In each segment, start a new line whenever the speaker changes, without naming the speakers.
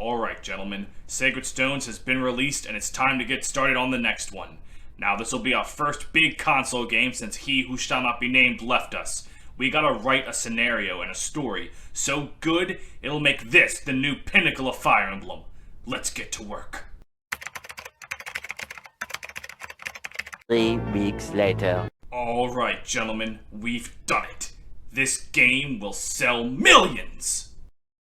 Alright, gentlemen, Sacred Stones has been released and it's time to get started on the next one. Now, this will be our first big console game since he who shall not be named left us. We gotta write a scenario and a story so good it'll make this the new pinnacle of Fire Emblem. Let's get to work.
3 weeks later.
Alright, gentlemen, we've done it. This game will sell millions!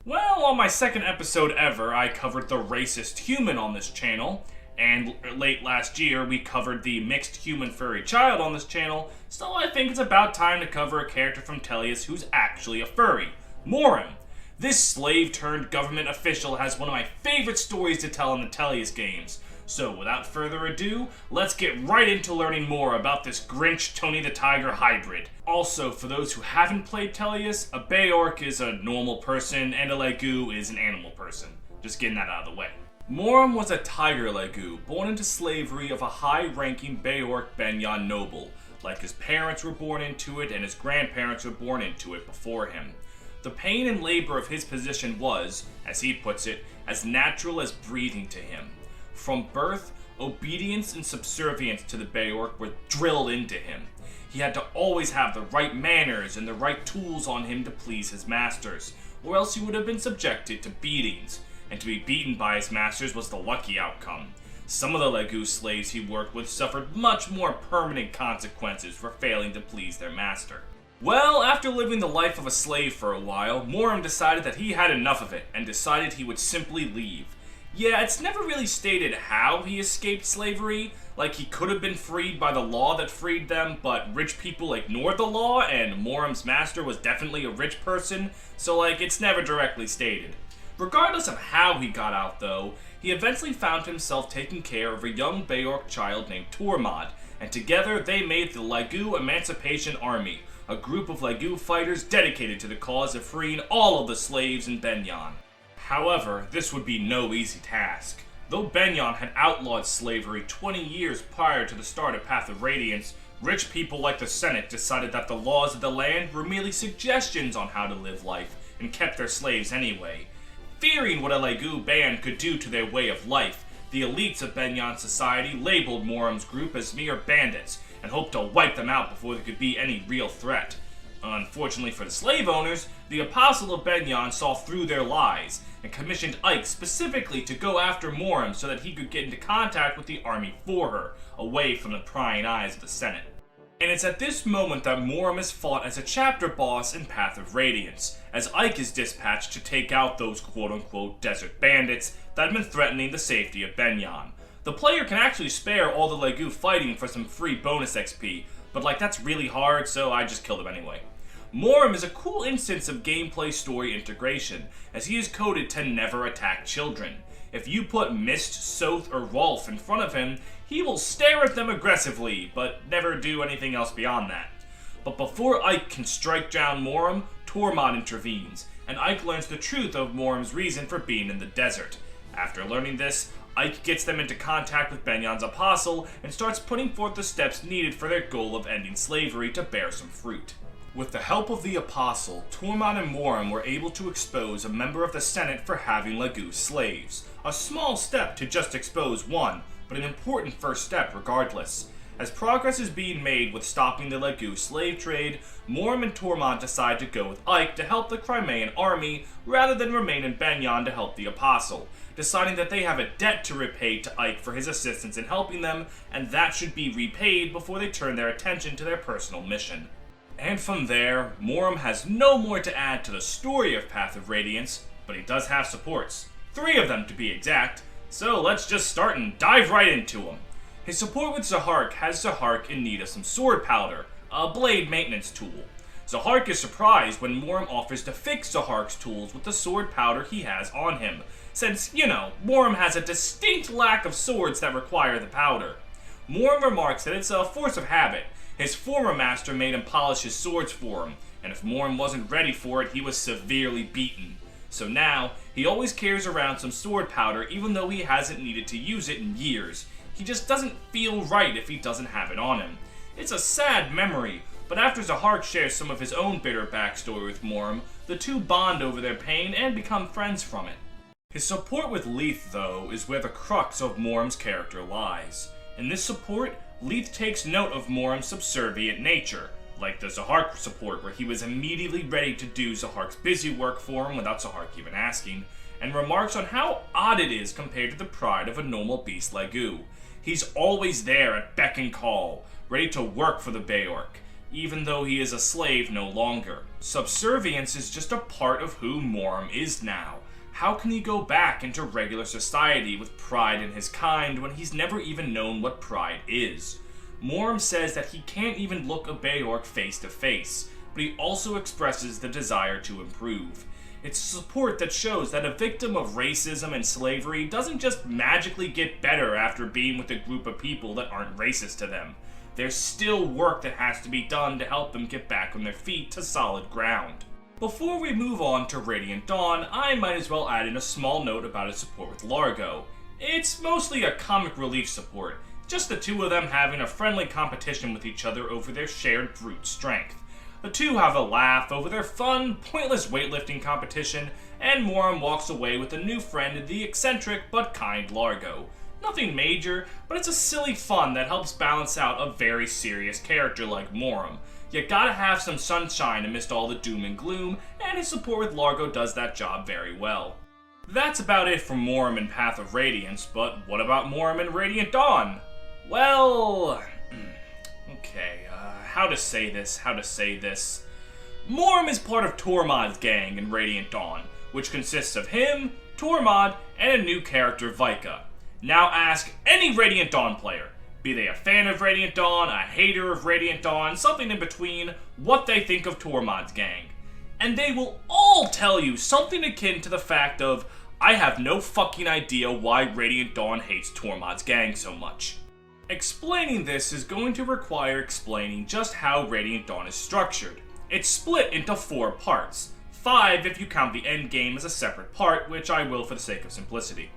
Well, on my second episode ever, I covered the racist human on this channel, and late last year we covered the mixed human furry child on this channel, so I think it's about time to cover a character from Tellius who's actually a furry, Muarim. This slave-turned-government official has one of my favorite stories to tell in the Tellius games. So without further ado, let's get right into learning more about this Grinch Tony the Tiger hybrid. Also, for those who haven't played Tellius, a Beorc is a normal person and a Legu is an animal person. Just getting that out of the way. Muarim was a tiger Legu, born into slavery of a high-ranking Beorc Benyan noble. Like his parents were born into it and his grandparents were born into it before him. The pain and labor of his position was, as he puts it, as natural as breathing to him. From birth, obedience and subservience to the Beorc were drilled into him. He had to always have the right manners and the right tools on him to please his masters, or else he would have been subjected to beatings, and to be beaten by his masters was the lucky outcome. Some of the Legu slaves he worked with suffered much more permanent consequences for failing to please their master. Well, after living the life of a slave for a while, Muarim decided that he had enough of it, and decided he would simply leave. Yeah, it's never really stated how he escaped slavery, like he could have been freed by the law that freed them, but rich people ignored the law, and Muarim's master was definitely a rich person, so it's never directly stated. Regardless of how he got out though, he eventually found himself taking care of a young Beorc child named Tormod, and together they made the Legu Emancipation Army, a group of Legu fighters dedicated to the cause of freeing all of the slaves in Benyan. However, this would be no easy task. Though Benyan had outlawed slavery 20 years prior to the start of Path of Radiance, rich people like the Senate decided that the laws of the land were merely suggestions on how to live life, and kept their slaves anyway. Fearing what a Legu band could do to their way of life, the elites of Benyan society labeled Muarim's group as mere bandits, and hoped to wipe them out before there could be any real threat. Unfortunately for the slave owners, the Apostle of Benyan saw through their lies, and commissioned Ike specifically to go after Muarim so that he could get into contact with the army for her, away from the prying eyes of the Senate. And it's at this moment that Muarim is fought as a chapter boss in Path of Radiance, as Ike is dispatched to take out those quote-unquote desert bandits that had been threatening the safety of Benyan. The player can actually spare all the Legu fighting for some free bonus XP, but that's really hard, so I just killed him anyway. Muarim is a cool instance of gameplay story integration, as he is coded to never attack children. If you put Mist, Soth, or Rolf in front of him, he will stare at them aggressively, but never do anything else beyond that. But before Ike can strike down Muarim, Tormod intervenes, and Ike learns the truth of Muarim's reason for being in the desert. After learning this, Ike gets them into contact with Benyan's apostle, and starts putting forth the steps needed for their goal of ending slavery to bear some fruit. With the help of the Apostle, Tormod and Muarim were able to expose a member of the Senate for having Legu slaves. A small step to just expose one, but an important first step regardless. As progress is being made with stopping the Legu slave trade, Muarim and Tormod decide to go with Ike to help the Crimean army, rather than remain in Benyan to help the Apostle, deciding that they have a debt to repay to Ike for his assistance in helping them, and that should be repaid before they turn their attention to their personal mission. And from there, Muarim has no more to add to the story of Path of Radiance, but he does have supports. 3 of them to be exact, so let's just start and dive right into them. His support with Zahark has Zahark in need of some sword powder, a blade maintenance tool. Zahark is surprised when Muarim offers to fix Zahark's tools with the sword powder he has on him, since, Muarim has a distinct lack of swords that require the powder. Muarim remarks that it's a force of habit. His former master made him polish his swords for him, and if Muarim wasn't ready for it, he was severely beaten. So now, he always carries around some sword powder even though he hasn't needed to use it in years. He just doesn't feel right if he doesn't have it on him. It's a sad memory, but after Zahark shares some of his own bitter backstory with Muarim, the two bond over their pain and become friends from it. His support with Leith, though, is where the crux of Muarim's character lies. In this support, Leith takes note of Muarim's subservient nature, like the Zahark support where he was immediately ready to do Zahark's busy work for him without Zahark even asking, and remarks on how odd it is compared to the pride of a normal beast like Gu. He's always there at beck and call, ready to work for the Beorc, even though he is a slave no longer. Subservience is just a part of who Muarim is now. How can he go back into regular society with pride in his kind when he's never even known what pride is? Muarim says that he can't even look a Beorc face to face, but he also expresses the desire to improve. It's support that shows that a victim of racism and slavery doesn't just magically get better after being with a group of people that aren't racist to them. There's still work that has to be done to help them get back on their feet to solid ground. Before we move on to Radiant Dawn, I might as well add in a small note about his support with Largo. It's mostly a comic relief support, just the two of them having a friendly competition with each other over their shared brute strength. The two have a laugh over their fun, pointless weightlifting competition, and Muarim walks away with a new friend in the eccentric but kind Largo. Nothing major, but it's a silly fun that helps balance out a very serious character like Muarim. You gotta have some sunshine amidst all the doom and gloom, and his support with Largo does that job very well. That's about it for Muarim in Path of Radiance, but what about Muarim in Radiant Dawn? Well, okay, how to say this. Muarim is part of Tormod's gang in Radiant Dawn, which consists of him, Tormod, and a new character, Vika. Now ask any Radiant Dawn player, be they a fan of Radiant Dawn, a hater of Radiant Dawn, something in between, what they think of Tormod's gang. And they will all tell you something akin to the fact of, I have no fucking idea why Radiant Dawn hates Tormod's gang so much. Explaining this is going to require explaining just how Radiant Dawn is structured. It's split into 4 parts, 5 if you count the endgame as a separate part, which I will for the sake of simplicity.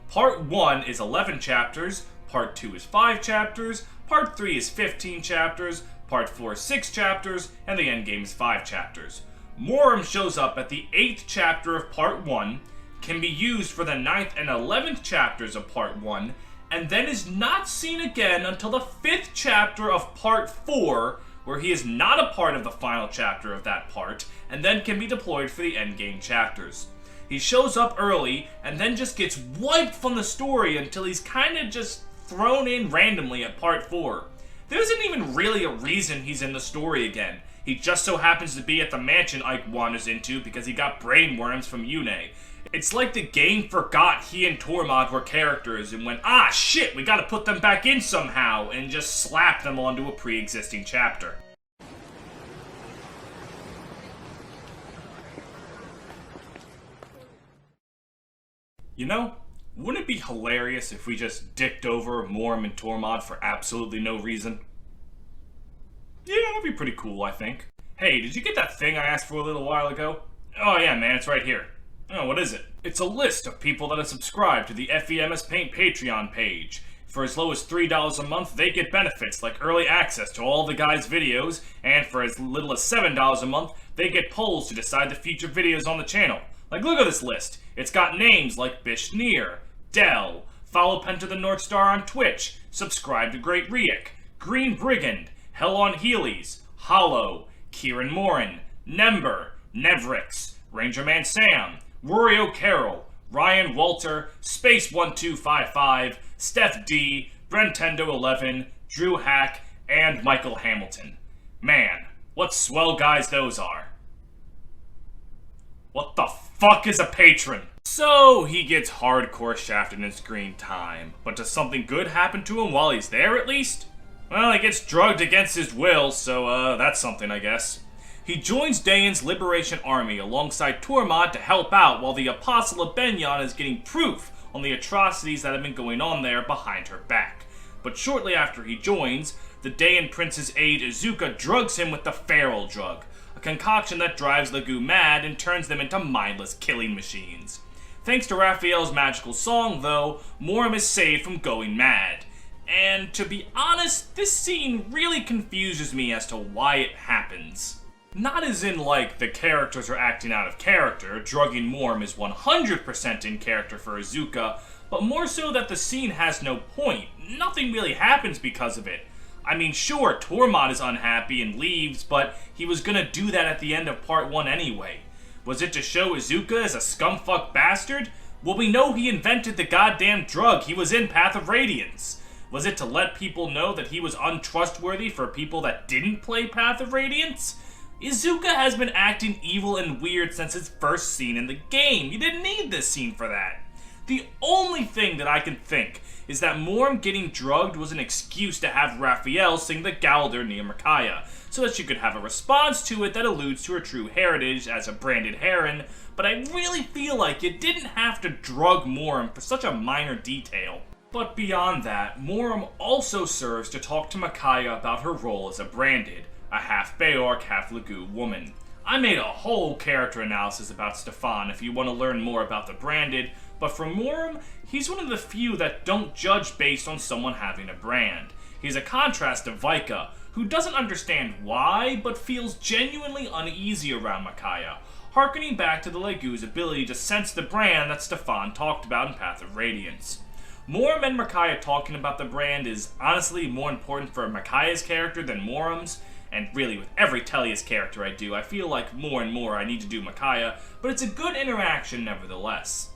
Part 1 is 11 chapters, Part 2 is 5 chapters, Part 3 is 15 chapters, Part 4 is 6 chapters, and the endgame is 5 chapters. Muarim shows up at the 8th chapter of Part 1, can be used for the 9th and 11th chapters of Part 1, and then is not seen again until the 5th chapter of Part 4, where he is not a part of the final chapter of that part, and then can be deployed for the endgame chapters. He shows up early, and then just gets wiped from the story until he's kinda just thrown in randomly at Part 4. There isn't even really a reason he's in the story again. He just so happens to be at the mansion Ike wanders into because he got brain worms from Yune. It's like the game forgot he and Tormod were characters and went, ah shit, we gotta put them back in somehow, and just slapped them onto a pre-existing chapter. You know, wouldn't it be hilarious if we just dicked over Muarim and Tormod for absolutely no reason? Yeah, that'd be pretty cool, I think. Hey, did you get that thing I asked for a little while ago? Oh yeah, man, it's right here. Oh, what is it? It's a list of people that have subscribed to the FEMS Paint Patreon page. For as low as $3 a month, they get benefits like early access to all the guys' videos, and for as little as $7 a month, they get polls to decide the future videos on the channel. Like, look at this list. It's got names like Bishneer, Dell, follow Penta the North Star on Twitch, subscribe to Great Riek, Green Brigand, Hell on Heelys, Hollow, Kieran Morin, Nember, Nevrix, Rangerman Sam, Rory O'Carroll, Ryan Walter, Space1255, Steph D, Brentendo11, Drew Hack, and Michael Hamilton. Man, what swell guys those are. What the fuck is a patron? So, he gets hardcore shafted in his screen time, but does something good happen to him while he's there at least? Well, he gets drugged against his will, so that's something I guess. He joins Dayan's Liberation Army alongside Tormod to help out while the Apostle of Benyon is getting proof on the atrocities that have been going on there behind her back. But shortly after he joins, the Dayan Prince's aide Izuka drugs him with the Feral drug, a concoction that drives Legu mad and turns them into mindless killing machines. Thanks to Raphael's magical song, though, Muarim is saved from going mad. And to be honest, this scene really confuses me as to why it happens. Not as in, like, the characters are acting out of character, drugging Muarim is 100% in character for Izuka, but more so that the scene has no point. Nothing really happens because of it. I mean, sure, Tormod is unhappy and leaves, but he was gonna do that at the end of part 1 anyway. Was it to show Izuka as a scumfuck bastard? Well, we know he invented the goddamn drug. He was in Path of Radiance. Was it to let people know that he was untrustworthy for people that didn't play Path of Radiance? Izuka has been acting evil and weird since his first scene in the game. You didn't need this scene for that. The only thing that I can think is that Muarim getting drugged was an excuse to have Raphael sing the Galder near Micaiah, so that she could have a response to it that alludes to her true heritage as a branded heron, but I really feel like you didn't have to drug Muarim for such a minor detail. But beyond that, Muarim also serves to talk to Micaiah about her role as a branded, a half Beorc, half Lagoo woman. I made a whole character analysis about Stefan if you want to learn more about the branded, but for Muarim, he's one of the few that don't judge based on someone having a brand. He's a contrast to Vika, who doesn't understand why, but feels genuinely uneasy around Micaiah, harkening back to the Lagoo's ability to sense the brand that Stefan talked about in Path of Radiance. Muarim and Micaiah talking about the brand is honestly more important for Micaiah's character than Muarim's, and really with every Tellius character I do, I feel like more and more I need to do Micaiah, but it's a good interaction nevertheless.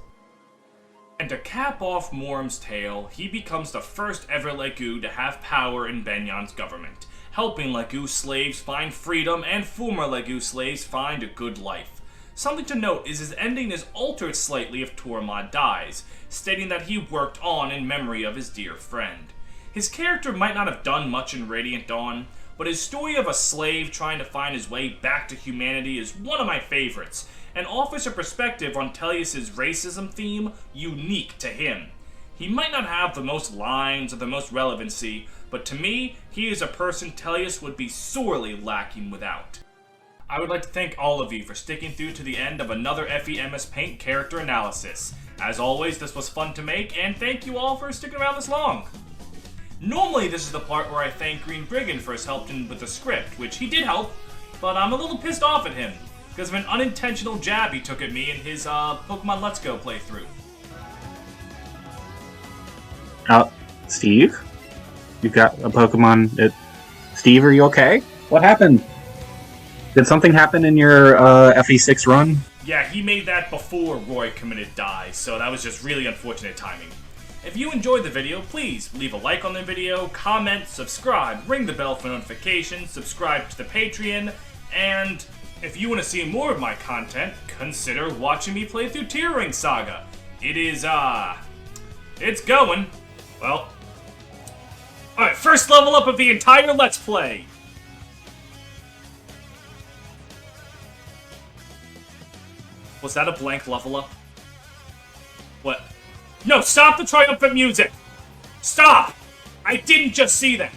And to cap off Muarim's tale, he becomes the first ever Lagoo to have power in Benyan's government, helping Lagoo slaves find freedom and former Lagoo slaves find a good life. Something to note is his ending is altered slightly if Tormod dies, stating that he worked on in memory of his dear friend. His character might not have done much in Radiant Dawn, but his story of a slave trying to find his way back to humanity is one of my favorites, and offers a perspective on Tellius' racism theme unique to him. He might not have the most lines or the most relevancy, but to me, he is a person Tellius would be sorely lacking without. I would like to thank all of you for sticking through to the end of another FEMS Paint character analysis. As always, this was fun to make, and thank you all for sticking around this long. Normally, this is the part where I thank Green Brigand for his help with the script, which he did help, but I'm a little pissed off at him because of an unintentional jab he took at me in his Pokemon Let's Go playthrough.
Steve? You've got a Pokemon... Steve, are you okay? What happened? Did something happen in your FE6 run?
Yeah, he made that before Roy committed die, so that was just really unfortunate timing. If you enjoyed the video, please leave a like on the video, comment, subscribe, ring the bell for notifications, subscribe to the Patreon, and if you want to see more of my content, consider watching me play through Tearing Saga. It is, it's going. Well, alright, first level up of the entire Let's Play. Was that a blank level up? What? No, stop the triumphant music! Stop! I didn't just see that!